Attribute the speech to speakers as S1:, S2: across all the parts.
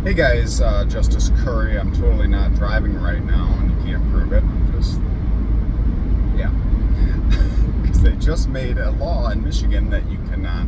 S1: Hey guys, Justice Curry. I'm totally not driving right now, and you can't prove it. I'm just, yeah. Because they just made a law in Michigan that you cannot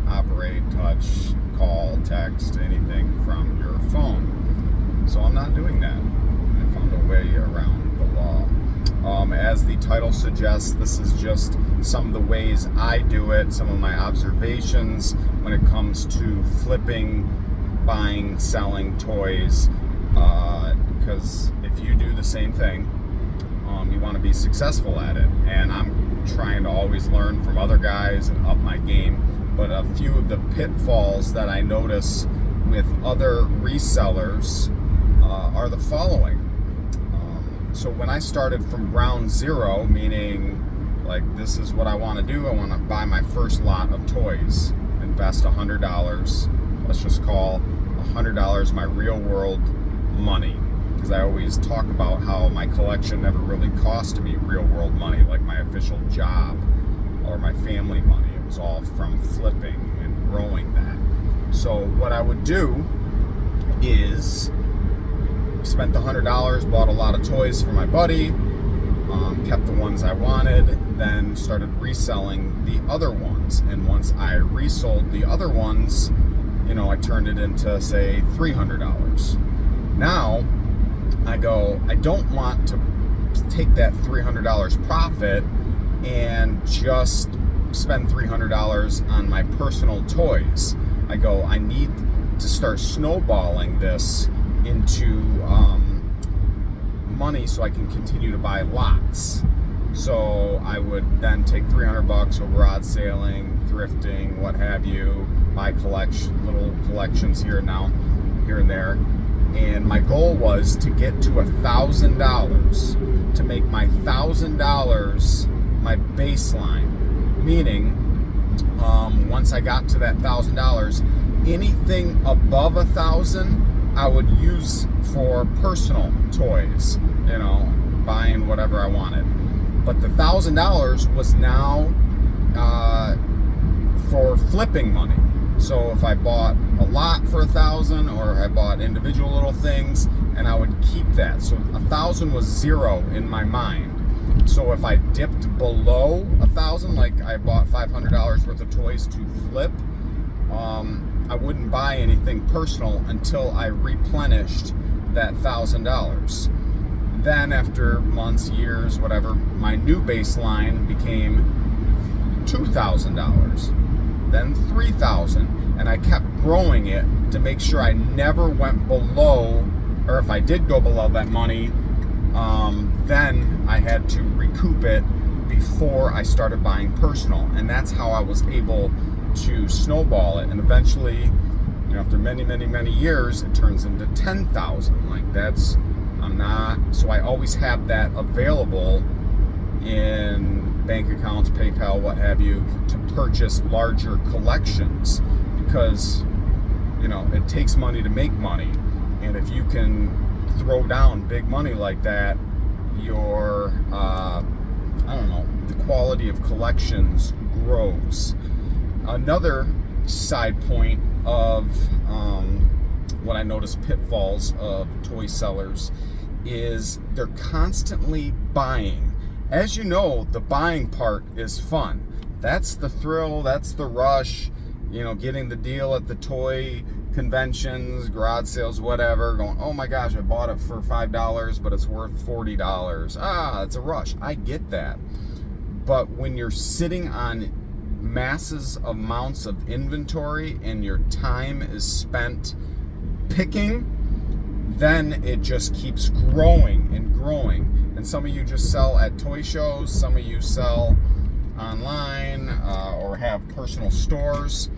S1: operate, touch, call, text, anything from your phone. So I'm not doing that. I found a way around the law. As the title suggests, this is just some of the ways I do it, some of my observations when it comes to flipping, buying, selling toys, because if you do the same thing, you want to be successful at it. And I'm trying to always learn from other guys and up my game. But a few of the pitfalls that I notice with other resellers are the following. So when I started from ground zero, meaning like this is what I want to do, I want to buy my first lot of toys, invest $100. Let's just call $100 my real world money, because I always talk about how my collection never really cost me real world money like my official job or my family money. It was all from flipping and growing that. So what I would do is spent the $100, bought a lot of toys for my buddy, kept the ones I wanted, then started reselling the other ones. And once I resold the other ones, I turned it into, say, $300. Now, I go, I don't want to take that $300 profit and just spend $300 on my personal toys. I go, I need to start snowballing this into money so I can continue to buy lots. So I would then take $300 for garage sailing, thrifting, what have you, buy little collections here and there. And my goal was to get to $1,000, to make my $1,000 my baseline. Meaning, once I got to that $1,000, anything above $1,000 I would use for personal toys, buying whatever I wanted. But the $1,000 was now for flipping money. So if I bought a lot for $1,000, or I bought individual little things, and I would keep that. So $1,000 was zero in my mind. So if I dipped below $1,000, like I bought $500 worth of toys to flip, I wouldn't buy anything personal until I replenished that $1,000. Then after months, years, whatever, my new baseline became $2,000, then $3,000, and I kept growing it to make sure I never went below, or if I did go below that money, then I had to recoup it before I started buying personal. And that's how I was able to snowball it, and eventually, after many years, it turns into 10,000. Like so I always have that available in bank accounts, PayPal, what have you, to purchase larger collections, because it takes money to make money. And if you can throw down big money like that, your the quality of collections grows. Another side point of what I notice pitfalls of toy sellers is they're constantly buying. As you know, the buying part is fun. That's the thrill, that's the rush, getting the deal at the toy conventions, garage sales, whatever, going, oh my gosh, I bought it for $5, but it's worth $40. It's a rush. I get that. But when you're sitting on masses amounts of inventory and your time is spent picking, then it just keeps growing and growing. And some of you just sell at toy shows, some of you sell online or have personal stores.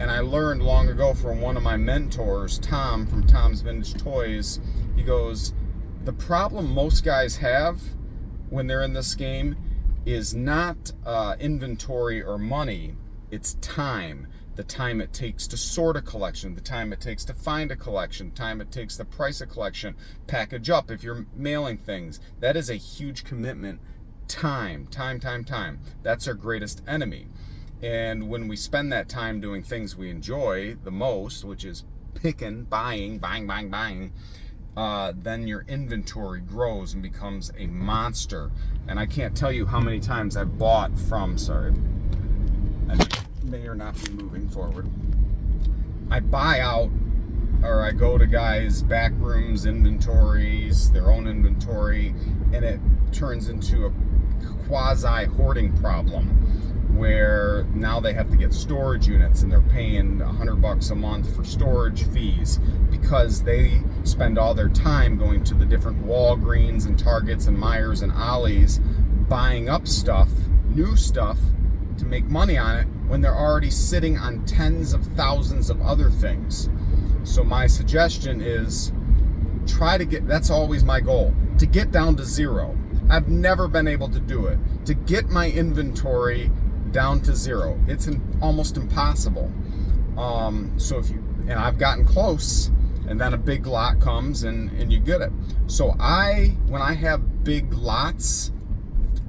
S1: And I learned long ago from one of my mentors, Tom, from Tom's Vintage Toys. He goes, the problem most guys have when they're in this game is not inventory or money, it's time. The time it takes to sort a collection, the time it takes to find a collection, the time it takes to price a collection, package up if you're mailing things. That is a huge commitment. Time. That's our greatest enemy. And when we spend that time doing things we enjoy the most, which is picking, buying, then your inventory grows and becomes a monster. And I can't tell you how many times I've bought from, sorry, I may or not be moving forward. I buy out, or I go to guys' back rooms, inventories, their own inventory, and it turns into a quasi hoarding problem where now they have to get storage units and they're paying $100 a month for storage fees because they spend all their time going to the different Walgreens and Targets and Myers and Ollie's buying up stuff, new stuff, to make money on it when they're already sitting on tens of thousands of other things. So my suggestion is try to get, that's always my goal, to get down to zero. I've never been able to do it. To get my inventory down to zero, it's almost impossible. So if you, and I've gotten close, and then a big lot comes and you get it. So when I have big lots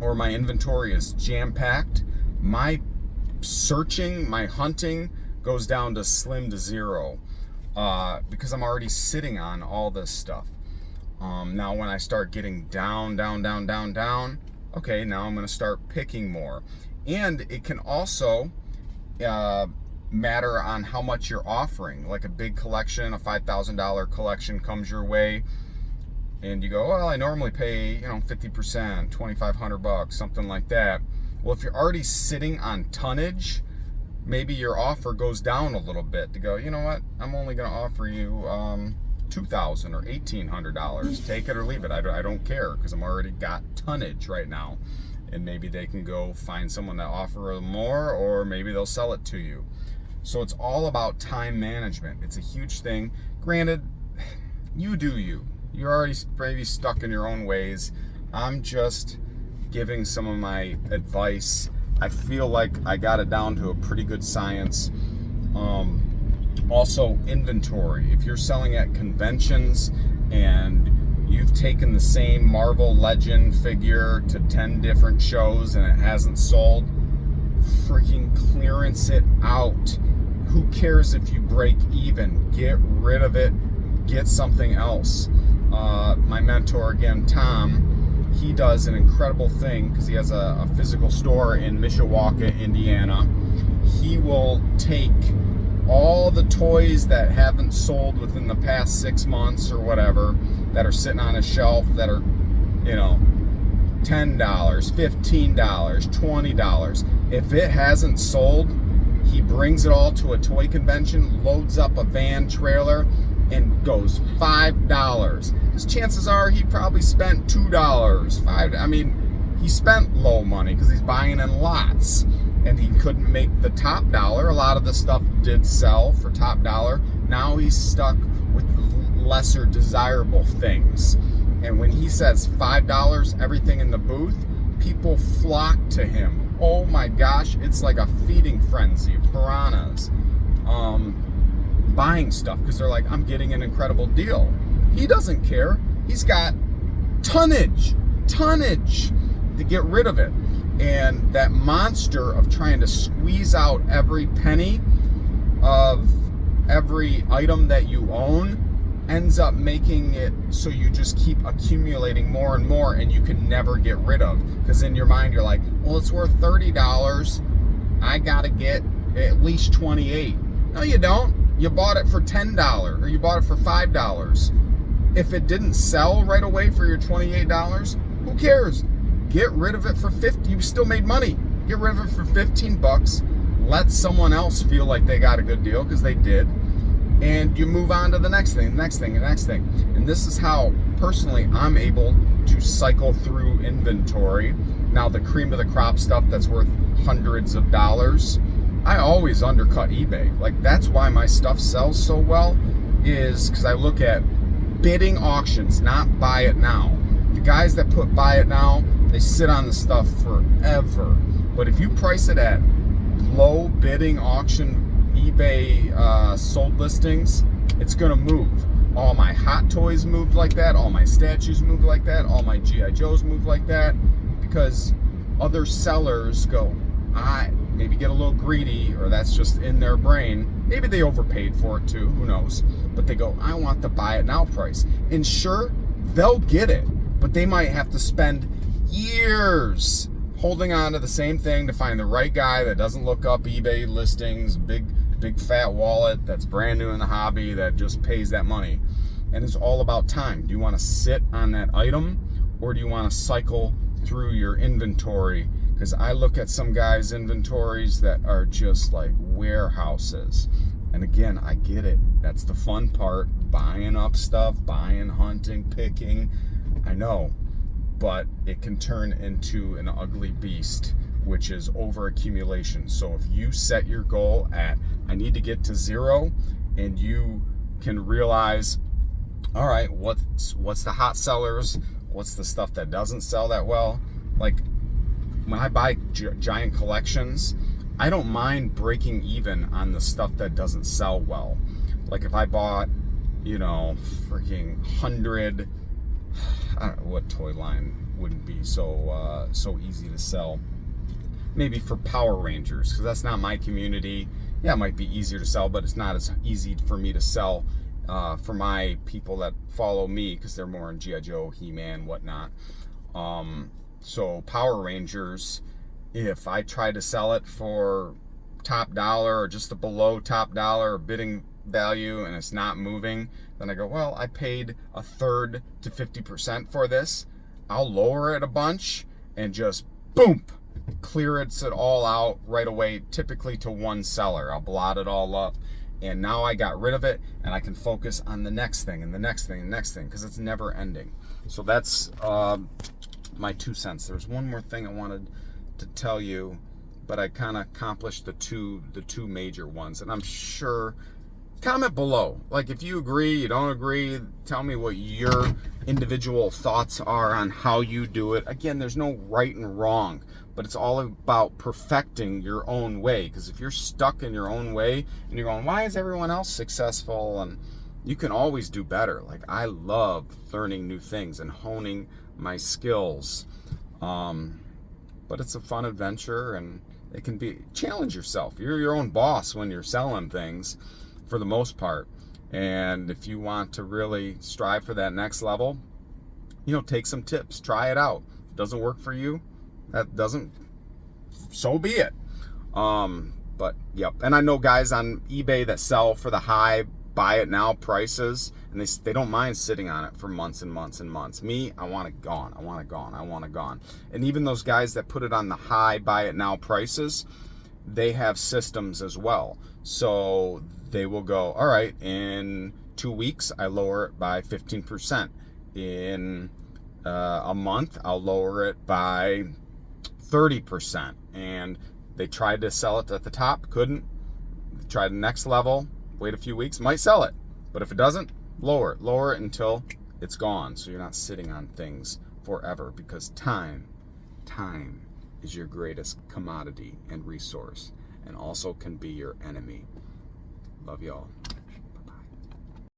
S1: or my inventory is jam-packed, my searching, my hunting goes down to slim to zero because I'm already sitting on all this stuff. Now when I start getting down, okay, now I'm going to start picking more. And it can also matter on how much you're offering. Like a big collection, a $5,000 collection comes your way, and you go, well, I normally pay 50%, $2,500, something like that. Well, if you're already sitting on tonnage, maybe your offer goes down a little bit to go, you know what, I'm only going to offer you $2,000 or $1,800. Take it or leave it. I don't care because I'm already got tonnage right now. And maybe they can go find someone that offers more, or maybe they'll sell it to you. So it's all about time management. It's a huge thing. Granted, you do you. You're already maybe stuck in your own ways. I'm just giving some of my advice. I feel like I got it down to a pretty good science. Also, inventory. If you're selling at conventions and you've taken the same Marvel Legend figure to 10 different shows and it hasn't sold, freaking clearance it out. Who cares if you break even? Get rid of it. Get something else. My mentor, again, Tom, he does an incredible thing because he has a physical store in Mishawaka, Indiana. He will take all the toys that haven't sold within the past 6 months or whatever, that are sitting on a shelf, that are, $10, $15, $20. If it hasn't sold, he brings it all to a toy convention, loads up a van trailer, and goes $5. Because chances are he probably spent $2, $5. I mean, he spent low money because he's buying in lots. And he couldn't make the top dollar. A lot of the stuff did sell for top dollar. Now he's stuck with lesser desirable things. And when he says $5, everything in the booth, people flock to him. Oh my gosh, it's like a feeding frenzy of piranhas buying stuff because they're like, I'm getting an incredible deal. He doesn't care. He's got tonnage to get rid of it. And that monster of trying to squeeze out every penny of every item that you own ends up making it so you just keep accumulating more and more, and you can never get rid of. Because in your mind, you're like, well, it's worth $30. I got to get at least $28. No, you don't. You bought it for $10 or you bought it for $5. If it didn't sell right away for your $28, who cares? Get rid of it for $50. You still made money. Get rid of it for $15. Let someone else feel like they got a good deal because they did. And you move on to the next thing, the next thing, the next thing. And this is how, personally, I'm able to cycle through inventory. Now, the cream of the crop stuff that's worth hundreds of dollars, I always undercut eBay. Like, that's why my stuff sells so well, is because I look at bidding auctions, not buy it now. The guys that put buy it now, they sit on the stuff forever. But if you price it at low bidding auction eBay sold listings, it's gonna move. All my hot toys moved like that, all my statues moved like that, all my G.I. Joes moved like that, because other sellers go, maybe get a little greedy, or that's just in their brain. Maybe they overpaid for it too, who knows? But they go, I want the buy it now price. And sure, they'll get it, but they might have to spend years holding on to the same thing to find the right guy that doesn't look up eBay listings, big fat wallet that's brand new in the hobby that just pays that money. And it's all about time. Do you want to sit on that item, or do you want to cycle through your inventory? Because I look at some guys' inventories that are just like warehouses. And again, I get it. That's the fun part. Buying up stuff, buying, hunting, picking. I know. But it can turn into an ugly beast, which is over accumulation. So if you set your goal at, I need to get to 0, and you can realize, all right, what's the hot sellers? What's the stuff that doesn't sell that well? Like when I buy giant collections, I don't mind breaking even on the stuff that doesn't sell well. Like if I bought, freaking 100, I don't know what toy line wouldn't be so easy to sell. Maybe for Power Rangers, because that's not my community. Yeah, it might be easier to sell, but it's not as easy for me to sell for my people that follow me, because they're more in G.I. Joe, He-Man, whatnot. So Power Rangers, if I try to sell it for top dollar or just the below top dollar bidding value and it's not moving, then I go, well, I paid 1/3 to 50% for this. I'll lower it a bunch and just boom, clear it all out right away, typically to one seller. I'll blot it all up, and now I got rid of it, and I can focus on the next thing and the next thing and the next thing, because it's never ending. So that's my 2 cents. There's one more thing I wanted to tell you, but I kind of accomplished the two major ones, and I'm sure. Comment below. Like if you agree, you don't agree, tell me what your individual thoughts are on how you do it. Again, there's no right and wrong, but it's all about perfecting your own way. Because if you're stuck in your own way and you're going, why is everyone else successful? And you can always do better. Like I love learning new things and honing my skills. But it's a fun adventure, and it can be, challenge yourself. You're your own boss when you're selling things, for the most part. And if you want to really strive for that next level, take some tips, try it out. If it doesn't work for you, so be it. But yep. And I know guys on eBay that sell for the high buy it now prices, and they don't mind sitting on it for months and months and months. Me, I want it gone. I want it gone. I want it gone. And even those guys that put it on the high buy it now prices, they have systems as well. So they will go, all right, in 2 weeks, I lower it by 15%. In a month, I'll lower it by 30%. And they tried to sell it at the top, couldn't. They tried the next level, wait a few weeks, might sell it. But if it doesn't, lower it until it's gone. So you're not sitting on things forever, because time is your greatest commodity and resource, and also can be your enemy. Love y'all.